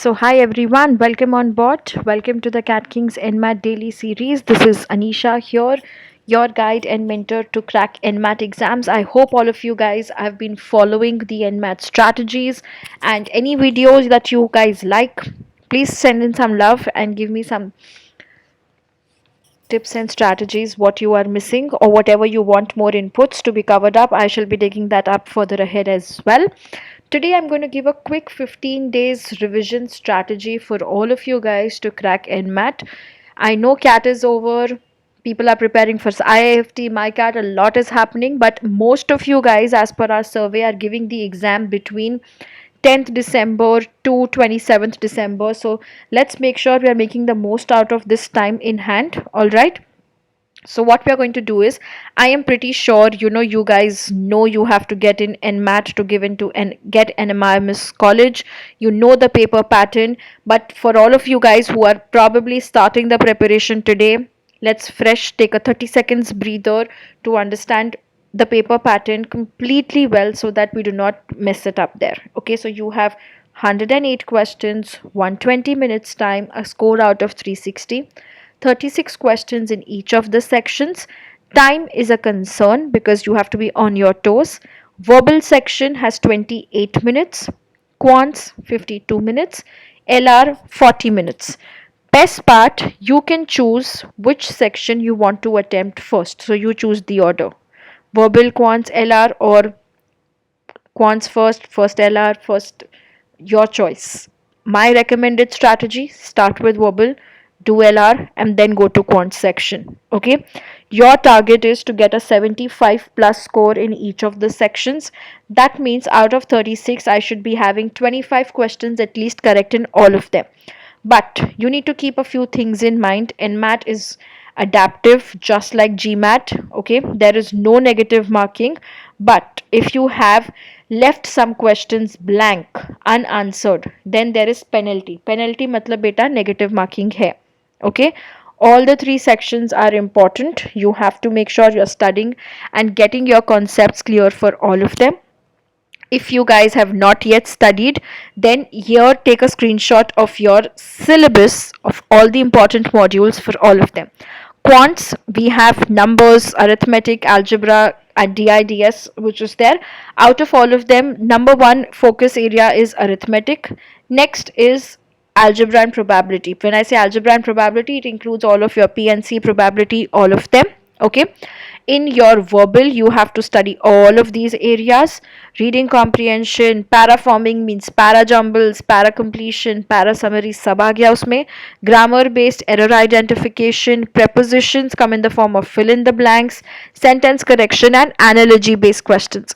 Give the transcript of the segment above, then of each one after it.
So, hi everyone, welcome on board. Welcome to the Cat Kings NMAT daily series. This is Anisha here, your guide and mentor to crack NMAT exams. I hope all of you guys have been following the NMAT strategies, and any videos that you guys like, please send in some love and give me some tips and strategies what you are missing or whatever you want more inputs to be covered up. I shall be taking that up further ahead as well. Today I'm going to give a quick 15 days revision strategy for all of you guys to crack NMAT. I know CAT is over, people are preparing for IIFT, MyCAT, a lot is happening, but most of you guys, as per our survey, are giving the exam between 10th December to 27th December. So let's make sure we are making the most out of this time in hand. All right. So what we are going to do is, I am pretty sure you guys know you have to get in NMAT to give into and get NMIMS college. You know the paper pattern, but for all of you guys who are probably starting the preparation today, let's fresh take a 30 seconds breather to understand the paper pattern completely well so that we do not mess it up there. Okay, so you have 108 questions, 120 minutes time, a score out of 360. 36 questions in each of the sections. Time is a concern because you have to be on your toes. Verbal section has 28 minutes, quants 52 minutes, LR 40 minutes. Best part, you can choose which section you want to attempt first. So you choose the order. Verbal, quants, LR, or quants first, first LR, first, your choice. My recommended strategy, start with verbal, do LR, and then go to quant section. Okay, your target is to get a 75 plus score in each of the sections. That means out of 36 I should be having 25 questions at least correct in all of them. But you need to keep a few things in mind. NMAT is adaptive just like GMAT. Okay, there is no negative marking, but if you have left some questions blank unanswered, then there is penalty matlab beta negative marking hai. Okay, all the three sections are important. You have to make sure you're studying and getting your concepts clear for all of them. If you guys have not yet studied, then here take a screenshot of your syllabus of all the important modules for all of them. Quants, we have numbers, arithmetic, algebra, and DIDS, which is there. Out of all of them, number one focus area is arithmetic. Next is algebra and probability. When I say algebra and probability, it includes all of your PNC probability, all of them. Okay, in your verbal you have to study all of these areas: reading comprehension, para forming means para jumbles, para completion, para summary सब आ गया उसमें, grammar based error identification, prepositions come in the form of fill in the blanks, sentence correction, and analogy based questions.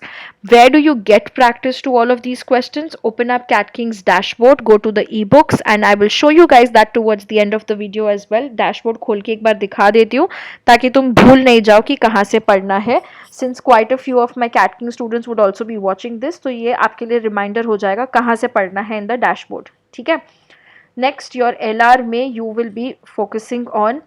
Where do you get practice to all of these questions? Open up Cat King's dashboard, go to the ebooks, and I will show you guys that towards the end of the video as well. Dashboard खोल के एक बार दिखा देती हूँ ताकि तुम भूल नहीं जाओ कि कहाँ से पढ़ना है. Since quite a few of my Cat King students would also be watching this, तो ये आपके लिए रिमाइंडर हो जाएगा कहाँ से पढ़ना है in the dashboard. ठीक है. Next, your LR में you will be focusing on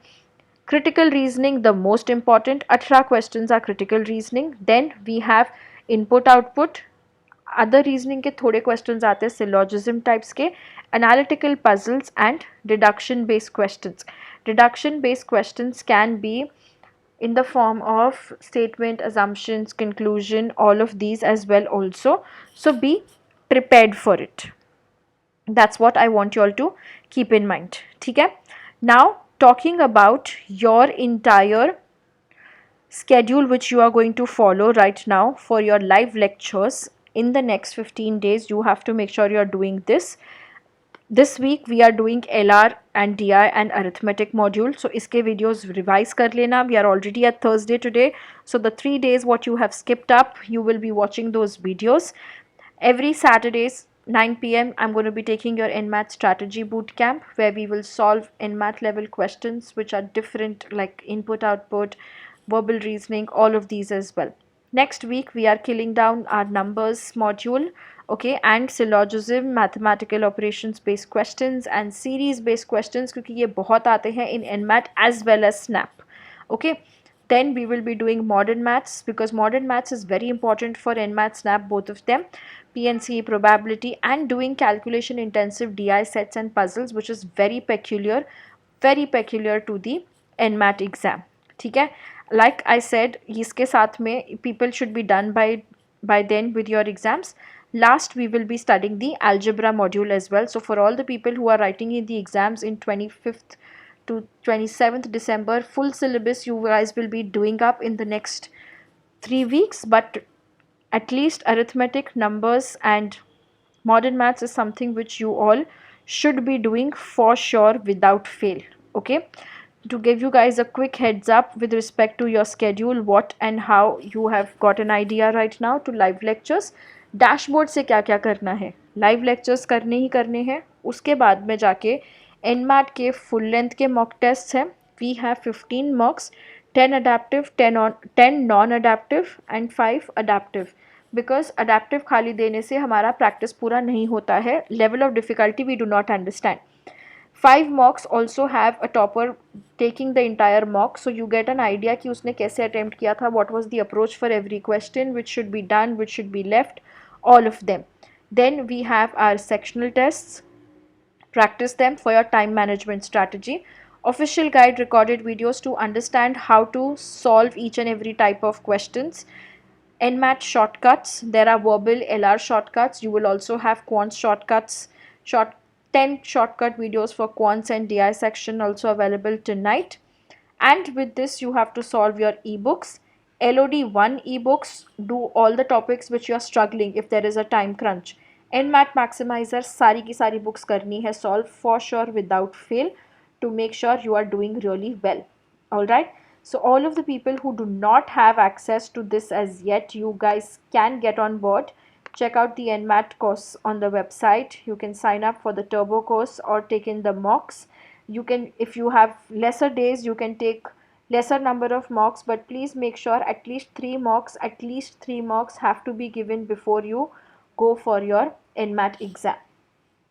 critical reasoning, the most important. 18 questions are critical reasoning. Then we have input output. Other reasoning के थोड़े questions आते हैं syllogism types के, analytical puzzles, and deduction based questions. Deduction based questions can be in the form of statement, assumptions, conclusion, all of these as well also. So be prepared for it. That's what I want you all to keep in mind. ठीक है. Now talking about your entire schedule which you are going to follow right now for your live lectures in the next 15 days, you have to make sure you are doing this week. We are doing LR and DI and arithmetic module, so iske videos revise kar lena. We are already at Thursday today, so the 3 days what you have skipped up, you will be watching those videos. Every Saturdays 9 p.m. I'm going to be taking your NMAT strategy boot camp, where we will solve NMAT level questions which are different, like input output, verbal reasoning, all of these as well. Next week we are killing down our numbers module, okay, and syllogism, mathematical operations based questions, and series based questions, क्योंकि ये बहुत आते हैं in NMAT as well as SNAP. Okay, Then we will be doing modern maths, because modern maths is very important for NMAT, SNAP, both of them, PNC, probability, and doing calculation intensive DI sets and puzzles, which is very peculiar to the NMAT exam. ठीक है, like I said, इसके साथ में people should be done by then with your exams. Last, we will be studying the algebra module as well. So for all the people who are writing in the exams in 25th to 27th December, full syllabus you guys will be doing up in the next 3 weeks, but at least arithmetic, numbers, and modern maths is something which you all should be doing for sure without fail. Okay, to give you guys a quick heads up with respect to your schedule, what and how, you have got an idea right now to live lectures. Dashboard से क्या क्या करना है, live lectures करने ही करने हैं. उसके बाद में जाके एनमैट के फुल लेंथ के मॉक टेस्ट हैं. We have 15 mocks, 10 adaptive, 10 non adaptive and 5 adaptive. Because adaptive खाली देने से हमारा प्रैक्टिस पूरा नहीं होता है. Level of difficulty we do not understand. 5 mocks also have a topper taking the entire mock, so you get an idea कि उसने कैसे attempt किया था, what was the approach for every question, which should be done, which should be left, all of them. Then we have our sectional tests. Practice them for your time management strategy. Official guide recorded videos to understand how to solve each and every type of questions. NMAT shortcuts. There are verbal LR shortcuts. You will also have quant shortcuts. 10 shortcut videos for quants and DI section also available tonight. And with this, you have to solve your ebooks. LOD1 ebooks, do all the topics which you are struggling if there is a time crunch. NMAT maximizer, सारी की सारी books करनी है solve for sure without fail, to make sure you are doing really well. Alright, so all of the people who do not have access to this as yet, you guys can get on board. Check out the NMAT course on the website. You can sign up for the turbo course or take in the mocks. You can, if you have lesser days, you can take lesser number of mocks, but please make sure at least 3 mocks have to be given before you go for your NMAT exam.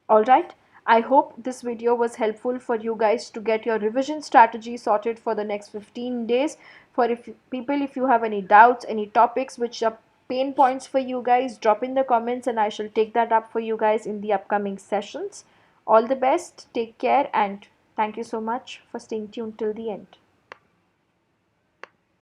Alright, I hope this video was helpful for you guys to get your revision strategy sorted for the next 15 days. For if you have any doubts, any topics which are pain points for you guys, drop in the comments and I shall take that up for you guys in the upcoming sessions. All the best, take care, and thank you so much for staying tuned till the end.